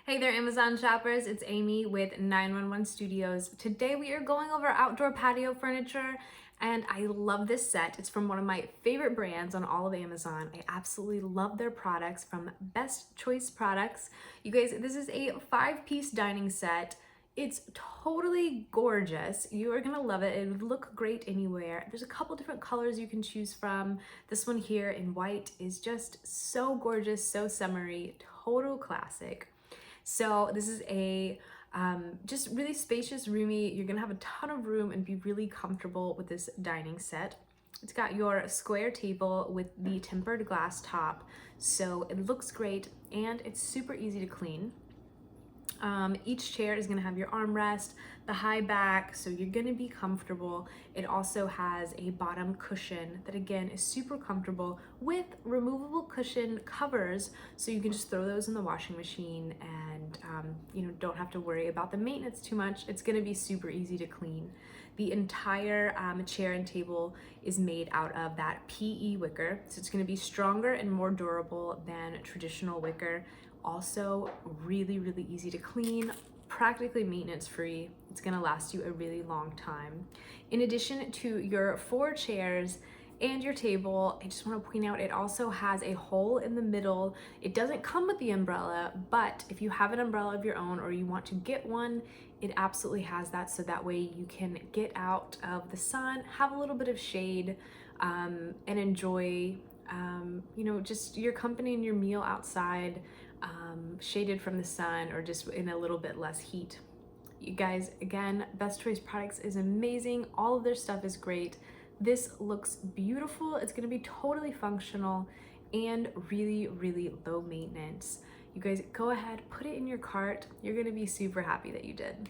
Hey there, Amazon shoppers. It's Amy with 911 Studios. Today we are going over outdoor patio furniture, and I love this set. It's from one of my favorite brands on all of Amazon. I absolutely love their products from Best Choice Products. You guys, this is a 5-piece dining set. It's totally gorgeous. You are gonna love it. It would look great anywhere. There's a couple different colors you can choose from. This one here in white is just so gorgeous, so summery, total classic. So this is a just really spacious, roomy. You're gonna have a ton of room and be really comfortable with this dining set. It's got your square table with the tempered glass top, so it looks great and it's super easy to clean. Each chair is gonna have your armrest, the high back, so you're gonna be comfortable. It also has a bottom cushion that again is super comfortable with removable cushion covers, so you can just throw those in the washing machine and don't have to worry about the maintenance too much. It's gonna be super easy to clean. The entire chair and table is made out of that PE wicker, so it's gonna be stronger and more durable than traditional wicker. Also really, really easy to clean, practically maintenance free. It's gonna last you a really long time. In addition to your 4 chairs and your table, I just want to point out it also has a hole in the middle. It doesn't come with the umbrella, but if you have an umbrella of your own or you want to get one, it absolutely has that, so that way you can get out of the sun, have a little bit of shade, and enjoy just your company and your meal outside, shaded from the sun or just in a little bit less heat. You guys, again, Best Choice Products is amazing. All of their stuff is great. This looks beautiful. It's gonna be totally functional and really, really low maintenance. You guys, go ahead, put it in your cart. You're gonna be super happy that you did.